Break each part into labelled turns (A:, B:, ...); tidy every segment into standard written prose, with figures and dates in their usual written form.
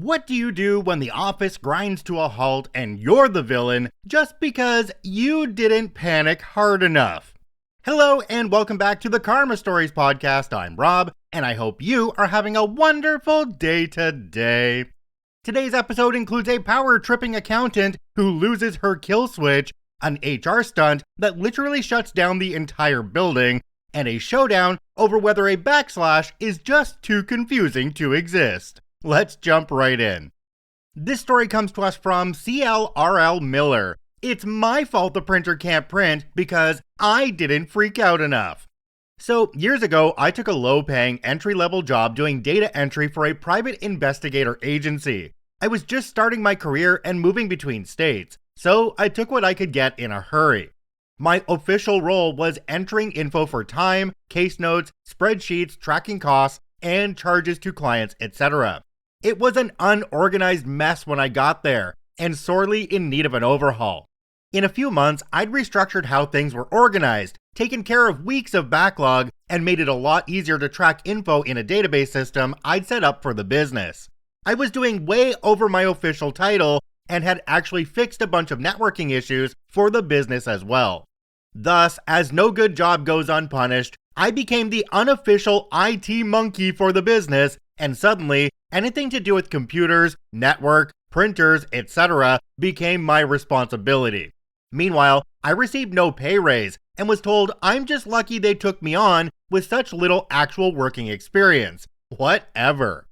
A: What do you do when the office grinds to a halt and you're the villain just because you didn't panic hard enough? Hello and welcome back to the Karma Stories podcast. I'm Rob, and I hope you are having a wonderful day today. Today's episode includes a power-tripping accountant who loses her kill switch, an HR stunt that literally shuts down the entire building, and a showdown over whether a backslash is just too confusing to exist. Let's jump right in. This story comes to us from CLRL Miller. It's my fault the printer can't print because I didn't freak out enough. So, years ago, I took a low-paying, entry-level job doing data entry for a private investigator agency. I was just starting my career and moving between states, so I took what I could get in a hurry. My official role was entering info for time, case notes, spreadsheets, tracking costs, and charges to clients, etc. It was an unorganized mess when I got there, and sorely in need of an overhaul. In a few months, I'd restructured how things were organized, taken care of weeks of backlog, and made it a lot easier to track info in a database system I'd set up for the business. I was doing way over my official title, and had actually fixed a bunch of networking issues for the business as well. Thus, as no good job goes unpunished, I became the unofficial IT monkey for the business, and suddenly, anything to do with computers, network, printers, etc. became my responsibility. Meanwhile, I received no pay raise, and was told I'm just lucky they took me on with such little actual working experience. Whatever.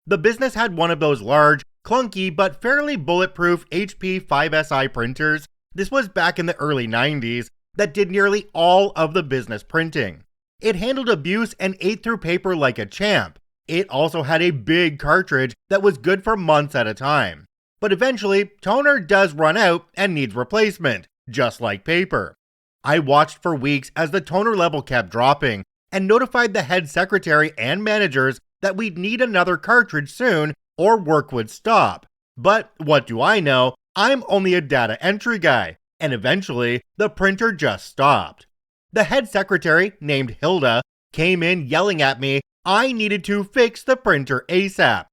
A: The business had one of those large, clunky, but fairly bulletproof HP 5SI printers. This was back in the early 90s, that did nearly all of the business printing. It handled abuse and ate through paper like a champ. It also had a big cartridge that was good for months at a time. But eventually, toner does run out and needs replacement, just like paper. I watched for weeks as the toner level kept dropping, and notified the head secretary and managers that we'd need another cartridge soon or work would stop. But what do I know? I'm only a data entry guy, and eventually, the printer just stopped. The head secretary, named Hilda, came in yelling at me I needed to fix the printer ASAP.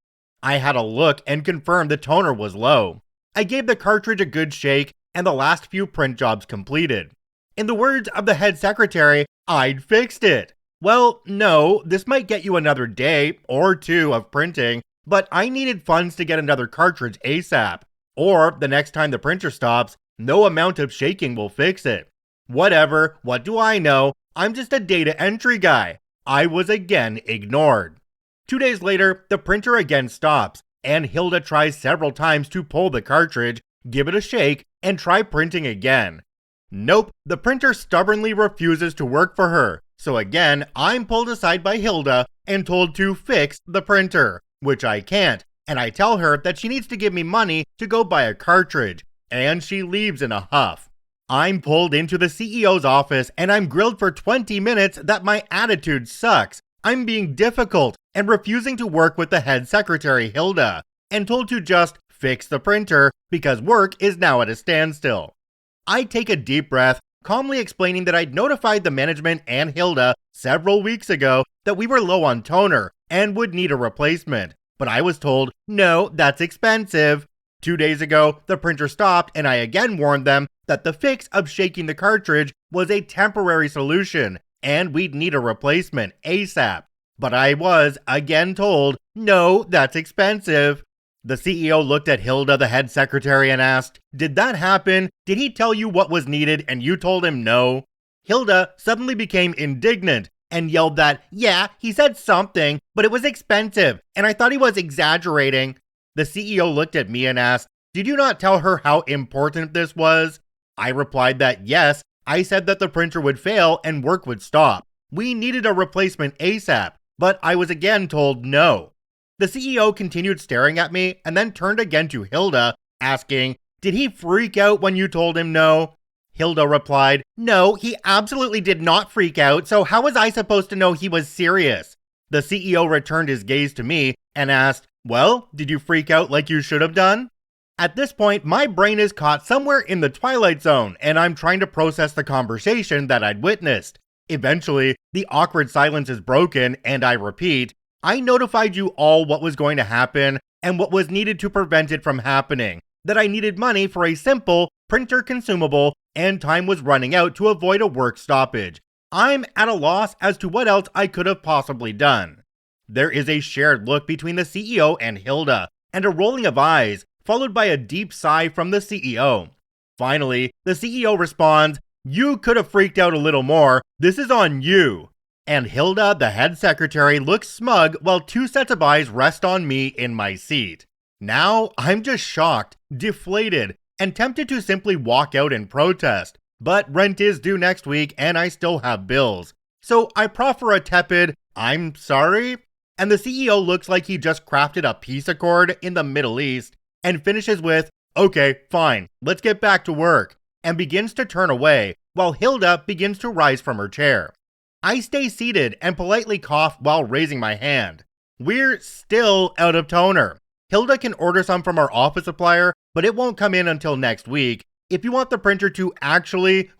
A: I had a look and confirmed the toner was low. I gave the cartridge a good shake, and the last few print jobs completed. In the words of the head secretary, I'd fixed it. Well, no, this might get you another day or two of printing, but I needed funds to get another cartridge ASAP. Or, the next time the printer stops, no amount of shaking will fix it. Whatever, what do I know? I'm just a data entry guy. I was again ignored. 2 days later, the printer again stops, and Hilda tries several times to pull the cartridge, give it a shake, and try printing again. Nope, the printer stubbornly refuses to work for her, so again, I'm pulled aside by Hilda and told to fix the printer, which I can't, and I tell her that she needs to give me money to go buy a cartridge, and she leaves in a huff. I'm pulled into the CEO's office and I'm grilled for 20 minutes that my attitude sucks. I'm being difficult and refusing to work with the head secretary Hilda, and told to just fix the printer because work is now at a standstill. I take a deep breath, calmly explaining that I'd notified the management and Hilda several weeks ago that we were low on toner and would need a replacement, but I was told, no, that's expensive. 2 days ago, the printer stopped and I again warned them that the fix of shaking the cartridge was a temporary solution and we'd need a replacement ASAP. But I was again told, no, that's expensive. The CEO looked at Hilda, the head secretary, and asked, did that happen? Did he tell you what was needed and you told him no? Hilda suddenly became indignant and yelled that, yeah, he said something, but it was expensive and I thought he was exaggerating. The CEO looked at me and asked, did you not tell her how important this was? I replied that yes, I said that the printer would fail and work would stop. We needed a replacement ASAP, but I was again told no. The CEO continued staring at me and then turned again to Hilda, asking, did he freak out when you told him no? Hilda replied, no, he absolutely did not freak out, so how was I supposed to know he was serious? The CEO returned his gaze to me and asked, well, did you freak out like you should have done? At this point, my brain is caught somewhere in the twilight zone, and I'm trying to process the conversation that I'd witnessed. Eventually, the awkward silence is broken, and I repeat, I notified you all what was going to happen. and what was needed to prevent it from happening, that I needed money for a simple printer consumable, and time was running out to avoid a work stoppage. I'm at a loss as to what else I could have possibly done. There is a shared look between the CEO and Hilda, and a rolling of eyes, followed by a deep sigh from the CEO. Finally, the CEO responds, "You could have freaked out a little more. This is on you." And Hilda, the head secretary, looks smug while two sets of eyes rest on me in my seat. Now, I'm just shocked, deflated, and tempted to simply walk out and protest. But rent is due next week and I still have bills. So I proffer a tepid, "I'm sorry," and the CEO looks like he just crafted a peace accord in the Middle East and finishes with, "Okay, fine, let's get back to work," and begins to turn away while Hilda begins to rise from her chair. I stay seated and politely cough while raising my hand. We're still out of toner. Hilda can order some from our office supplier, but it won't come in until next week. If you want the printer to actually,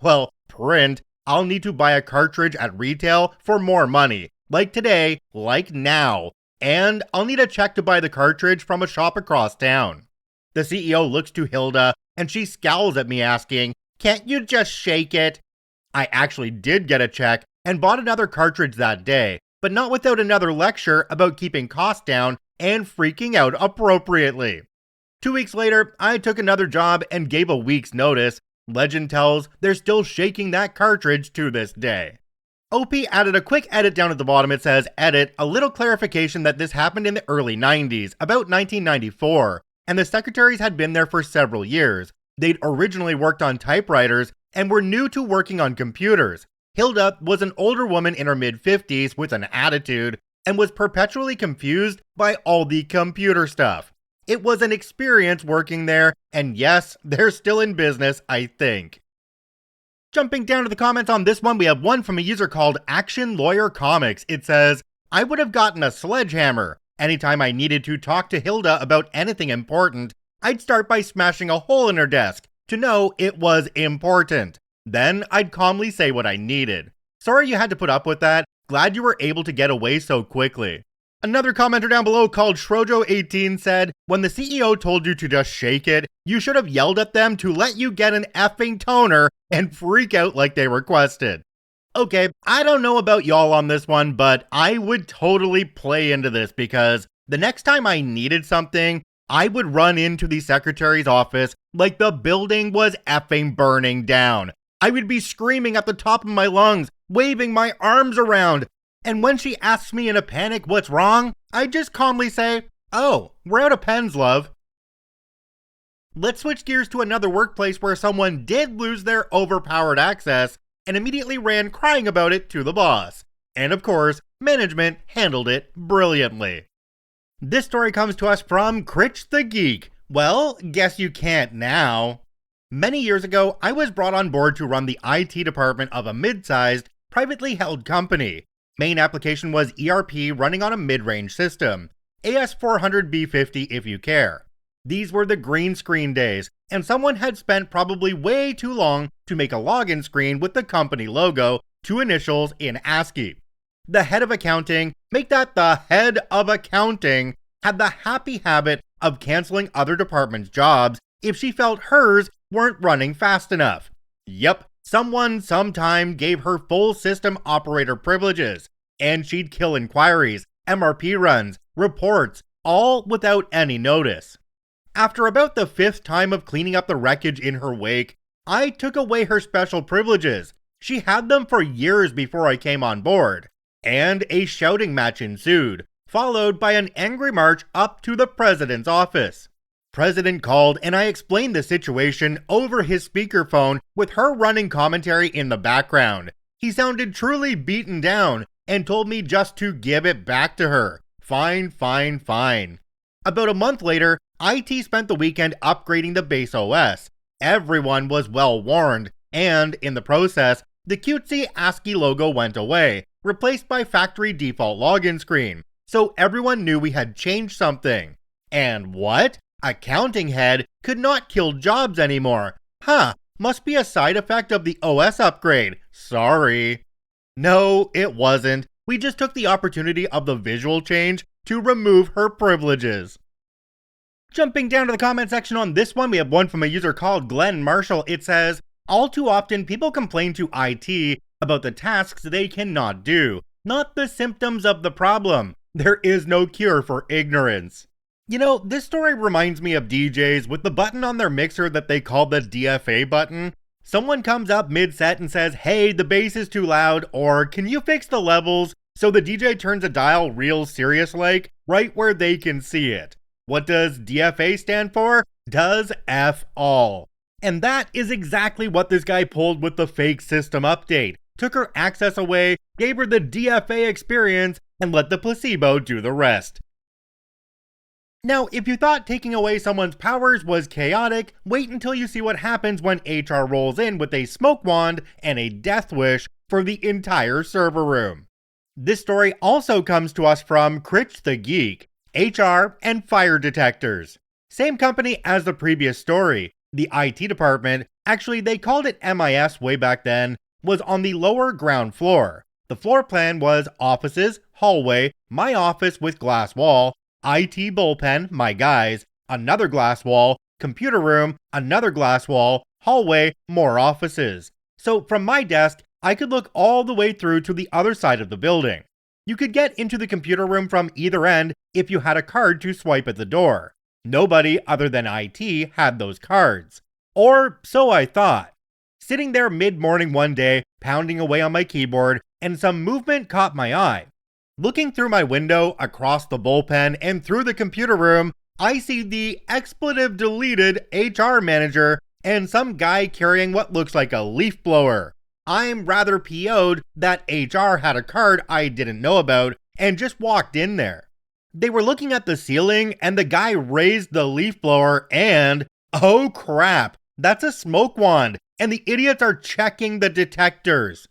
A: print, I'll need to buy a cartridge at retail for more money. Like today, like now. And I'll need a check to buy the cartridge from a shop across town. The CEO looks to Hilda and she scowls at me asking, "Can't you just shake it?" I actually did get a check and bought another cartridge that day, but not without another lecture about keeping costs down and freaking out appropriately. 2 weeks later, I took another job and gave a week's notice. Legend tells they're still shaking that cartridge to this day. OP added a quick edit down at the bottom. It says, "Edit, a little clarification that this happened in the early 90s, about 1994, and the secretaries had been there for several years. They'd originally worked on typewriters and were new to working on computers. Hilda was an older woman in her mid-50s with an attitude and was perpetually confused by all the computer stuff. It was an experience working there, and yes, they're still in business, I think." Jumping down to the comments on this one, we have one from a user called Action Lawyer Comics. It says, "I would have gotten a sledgehammer. Anytime I needed to talk to Hilda about anything important, I'd start by smashing a hole in her desk to know it was important. Then I'd calmly say what I needed. Sorry you had to put up with that. Glad you were able to get away so quickly." Another commenter down below called Shrojo18 said, "When the CEO told you to just shake it, you should have yelled at them to let you get an effing toner and freak out like they requested." Okay, I don't know about y'all on this one, but I would totally play into this because the next time I needed something, I would run into the secretary's office like the building was effing burning down. I would be screaming at the top of my lungs, waving my arms around. And when she asks me in a panic what's wrong, I just calmly say, "Oh, we're out of pens, love." Let's switch gears to another workplace where someone did lose their overpowered access and immediately ran crying about it to the boss. And of course, management handled it brilliantly. This story comes to us from Critch the Geek. Well, guess you can't now. Many years ago, I was brought on board to run the IT department of a mid-sized, privately held company. Main application was ERP running on a mid-range system, AS400B50 if you care. These were the green screen days, and someone had spent probably way too long to make a login screen with the company logo, 2 initials in ASCII. The head of accounting, make that the head of accounting, had the happy habit of canceling other departments' jobs if she felt hers weren't running fast enough. Yep, someone sometime gave her full system operator privileges, and she'd kill inquiries, MRP runs, reports, all without any notice. After about the 5th time of cleaning up the wreckage in her wake, I took away her special privileges. She had them for years before I came on board, and a shouting match ensued, followed by an angry march up to the president's office. President called and I explained the situation over his speakerphone with her running commentary in the background. He sounded truly beaten down and told me just to give it back to her. Fine, fine, fine. About a month later, IT spent the weekend upgrading the base OS. Everyone was well warned, and in the process, the cutesy ASCII logo went away, replaced by factory default login screen. So everyone knew we had changed something. And what? Accounting head could not kill jobs anymore. Must be a side effect of the OS upgrade. Sorry. No, it wasn't. We just took the opportunity of the visual change to remove her privileges. Jumping down to the comment section on this one, we have one from a user called Glenn Marshall. It says, all too often people complain to IT about the tasks they cannot do, not the symptoms of the problem. There is no cure for ignorance. You know, this story reminds me of DJs with the button on their mixer that they call the DFA button. Someone comes up mid-set and says, hey, the bass is too loud, or can you fix the levels? So the DJ turns a dial real serious-like, right where they can see it. What does DFA stand for? Does F all. And that is exactly what this guy pulled with the fake system update. Took her access away, gave her the DFA experience, and let the placebo do the rest. Now, if you thought taking away someone's powers was chaotic, wait until you see what happens when HR rolls in with a smoke wand and a death wish for the entire server room. This story also comes to us from Critch the Geek, HR and fire detectors. Same company as the previous story. The IT department, actually they called it MIS way back then, was on the lower ground floor. The floor plan was offices, hallway, my office with glass wall, IT bullpen, my guys, another glass wall, computer room, another glass wall, hallway, more offices. So from my desk, I could look all the way through to the other side of the building. You could get into the computer room from either end if you had a card to swipe at the door. Nobody other than IT had those cards. Or so I thought. Sitting there mid-morning one day, pounding away on my keyboard, and some movement caught my eye. Looking through my window, across the bullpen, and through the computer room, I see the expletive deleted HR manager and some guy carrying what looks like a leaf blower. I'm rather PO'd that HR had a card I didn't know about and just walked in there. They were looking at the ceiling and the guy raised the leaf blower and, oh crap, that's a smoke wand and the idiots are checking the detectors.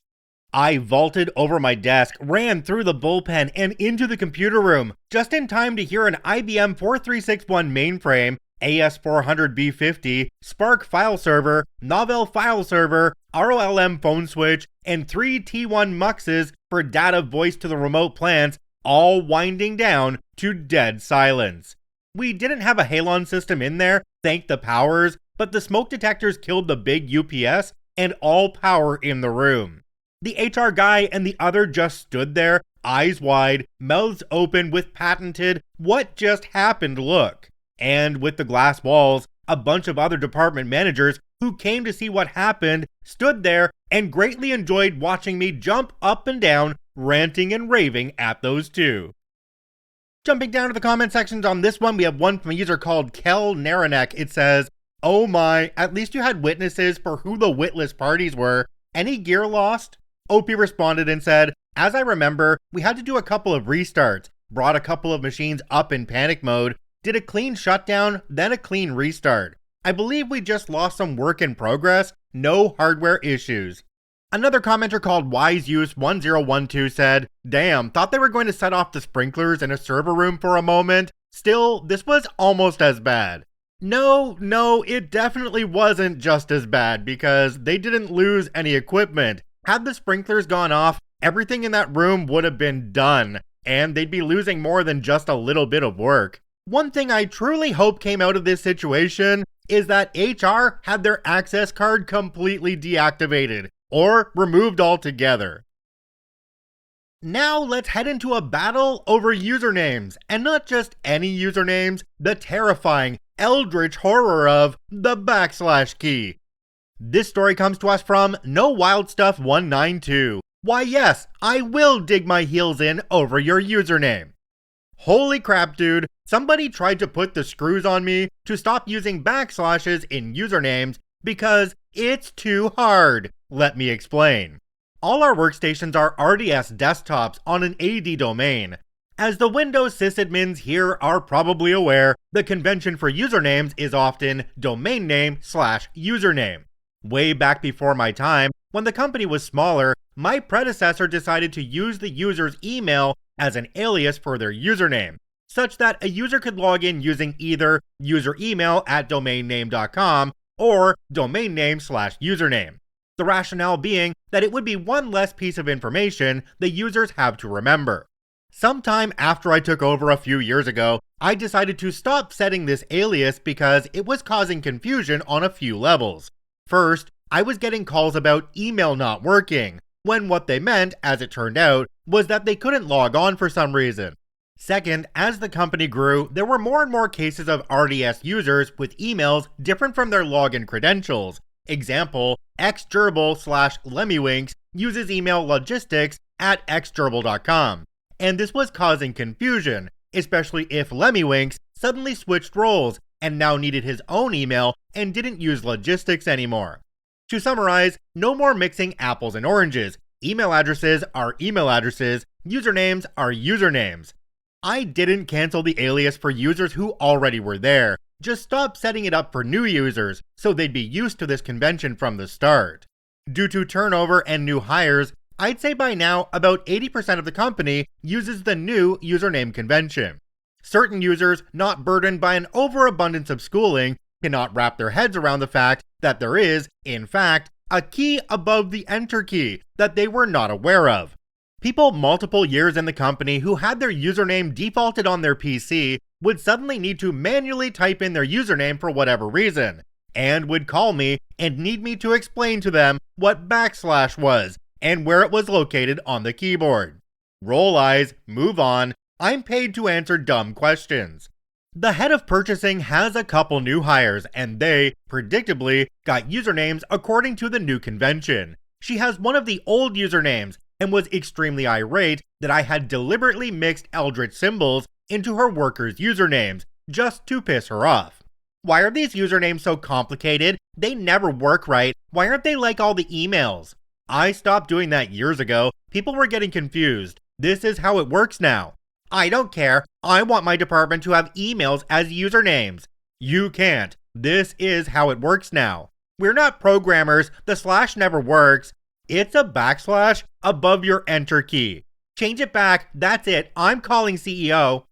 A: I vaulted over my desk, ran through the bullpen and into the computer room, just in time to hear an IBM 4361 mainframe, AS400B50, Spark file server, Novell file server, ROLM phone switch, and 3 T1 muxes for data voice to the remote plants, all winding down to dead silence. We didn't have a halon system in there, thank the powers, but the smoke detectors killed the big UPS and all power in the room. The HR guy and the other just stood there, eyes wide, mouths open with patented, what just happened look. And with the glass walls, a bunch of other department managers who came to see what happened stood there and greatly enjoyed watching me jump up and down, ranting and raving at those two. Jumping down to the comment sections on this one, we have one from a user called Kel Naranek. It says, oh my, at least you had witnesses for who the witless parties were. Any gear lost? OP responded and said, as I remember, we had to do a couple of restarts, brought a couple of machines up in panic mode, did a clean shutdown, then a clean restart. I believe we just lost some work in progress, no hardware issues. Another commenter called WiseUse1012 said, damn, thought they were going to set off the sprinklers in a server room for a moment. Still, this was almost as bad. No, it definitely wasn't just as bad because they didn't lose any equipment. Had the sprinklers gone off, everything in that room would have been done, and they'd be losing more than just a little bit of work. One thing I truly hope came out of this situation is that HR had their access card completely deactivated or removed altogether. Now let's head into a battle over usernames, and not just any usernames, the terrifying, eldritch horror of the / key. This story comes to us from NoWildStuff192. Why yes, I will dig my heels in over your username. Holy crap dude, somebody tried to put the screws on me to stop using backslashes in usernames because it's too hard. Let me explain. All our workstations are RDS desktops on an AD domain. As the Windows sysadmins here are probably aware, the convention for usernames is often domain name / username. Way back before my time, when the company was smaller, my predecessor decided to use the user's email as an alias for their username, such that a user could log in using either useremail@domainname.com or domain name / username. The rationale being that it would be one less piece of information the users have to remember. Sometime after I took over a few years ago, I decided to stop setting this alias because it was causing confusion on a few levels. First, I was getting calls about email not working, when what they meant, as it turned out, was that they couldn't log on for some reason. Second, as the company grew, there were more and more cases of RDS users with emails different from their login credentials. Example, xgerbil/lemmywinks uses email logistics at xgerbil.com. And this was causing confusion, especially if Lemmywinks suddenly switched roles and now needed his own email and didn't use logistics anymore. To summarize, no more mixing apples and oranges. Email addresses are email addresses, usernames are usernames. I didn't cancel the alias for users who already were there, just stopped setting it up for new users so they'd be used to this convention from the start. Due to turnover and new hires, I'd say by now about 80% of the company uses the new username convention. Certain users, not burdened by an overabundance of schooling, cannot wrap their heads around the fact that there is, in fact, a key above the enter key that they were not aware of. People multiple years in the company who had their username defaulted on their PC would suddenly need to manually type in their username for whatever reason, and would call me and need me to explain to them what / was and where it was located on the keyboard. Roll eyes, move on, I'm paid to answer dumb questions. The head of purchasing has a couple new hires, and they, predictably, got usernames according to the new convention. She has one of the old usernames, and was extremely irate that I had deliberately mixed Eldritch symbols into her workers' usernames, just to piss her off. Why are these usernames so complicated? They never work right. Why aren't they like all the emails? I stopped doing that years ago. People were getting confused. This is how it works now. I don't care. I want my department to have emails as usernames. You can't. This is how it works now. We're not programmers. The slash never works. It's a / above your enter key. Change it back. That's it. I'm calling CEO.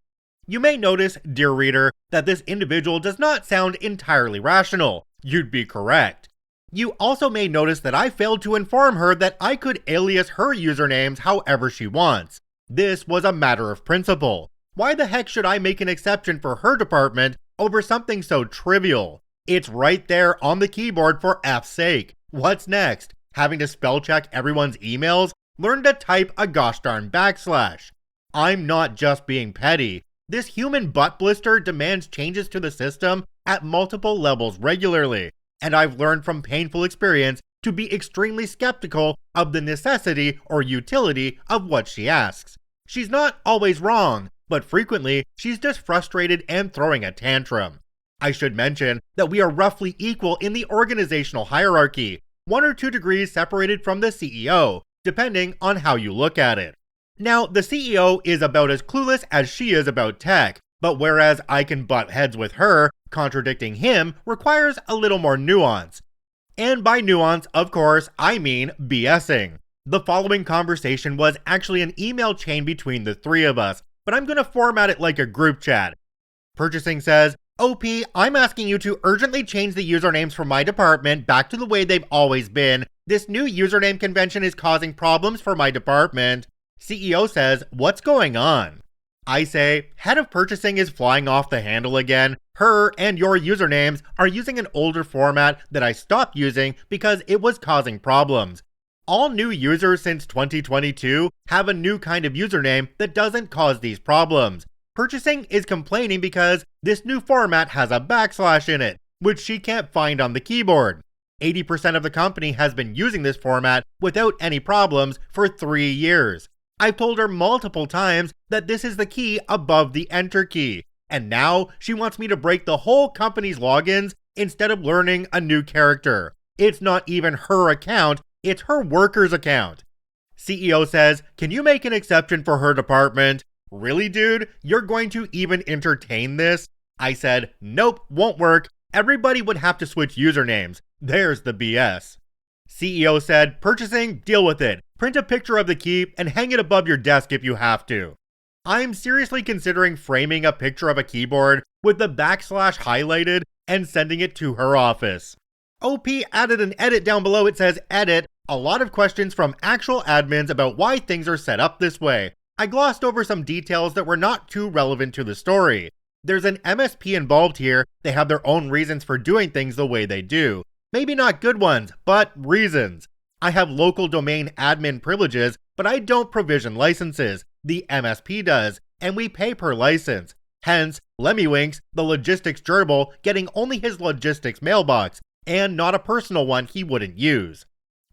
A: You may notice, dear reader, that this individual does not sound entirely rational. You'd be correct. You also may notice that I failed to inform her that I could alias her usernames however she wants. This was a matter of principle. Why the heck should I make an exception for her department over something so trivial? It's right there on the keyboard for F's sake. What's next? Having to spell check everyone's emails? Learn to type a gosh darn /. I'm not just being petty. This human butt blister demands changes to the system at multiple levels regularly, and I've learned from painful experience to be extremely skeptical of the necessity or utility of what she asks. She's not always wrong, but frequently she's just frustrated and throwing a tantrum. I should mention that we are roughly equal in the organizational hierarchy, 1 or 2 degrees separated from the CEO, depending on how you look at it. Now, the CEO is about as clueless as she is about tech, but whereas I can butt heads with her, contradicting him requires a little more nuance. And by nuance, of course, I mean BSing. The following conversation was actually an email chain between the three of us, but I'm going to format it like a group chat. Purchasing says, OP, I'm asking you to urgently change the usernames for my department back to the way they've always been. This new username convention is causing problems for my department. CEO says, what's going on? I say, head of purchasing is flying off the handle again. Her and your usernames are using an older format that I stopped using because it was causing problems. All new users since 2022 have a new kind of username that doesn't cause these problems. Purchasing is complaining because this new format has a / in it, which she can't find on the keyboard. 80% of the company has been using this format without any problems for 3 years. I've told her multiple times that this is the key above the enter key, and now she wants me to break the whole company's logins instead of learning a new character. It's not even her account, it's her worker's account. CEO says, can you make an exception for her department? Really, dude? You're going to even entertain this? I said, nope, won't work. Everybody would have to switch usernames. There's the BS. CEO said, purchasing, deal with it. Print a picture of the key and hang it above your desk if you have to. I'm seriously considering framing a picture of a keyboard with the / highlighted and sending it to her office. OP added an edit down below. It says edit. A lot of questions from actual admins about why things are set up this way. I glossed over some details that were not too relevant to the story. There's an MSP involved here, they have their own reasons for doing things the way they do. Maybe not good ones, but reasons. I have local domain admin privileges, but I don't provision licenses. The MSP does, and we pay per license. Hence, Lemmywinks, the logistics gerbil, getting only his logistics mailbox, and not a personal one he wouldn't use.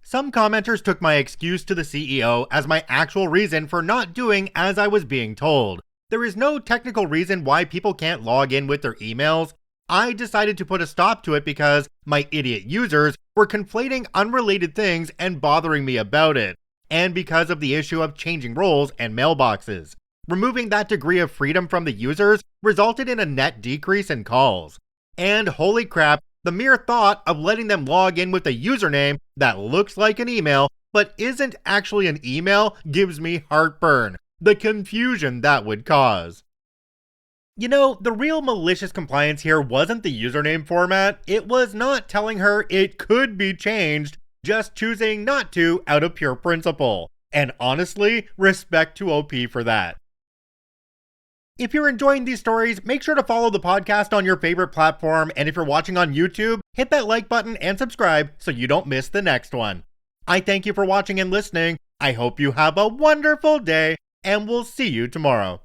A: Some commenters took my excuse to the CEO as my actual reason for not doing as I was being told. There is no technical reason why people can't log in with their emails. I decided to put a stop to it because my idiot users were conflating unrelated things and bothering me about it, and because of the issue of changing roles and mailboxes. Removing that degree of freedom from the users resulted in a net decrease in calls. And holy crap, the mere thought of letting them log in with a username that looks like an email but isn't actually an email gives me heartburn. The confusion that would cause. You know, the real malicious compliance here wasn't the username format. It was not telling her it could be changed, just choosing not to out of pure principle. And honestly, respect to OP for that. If you're enjoying these stories, make sure to follow the podcast on your favorite platform, and if you're watching on YouTube, hit that like button and subscribe so you don't miss the next one. I thank you for watching and listening. I hope you have a wonderful day, and we'll see you tomorrow.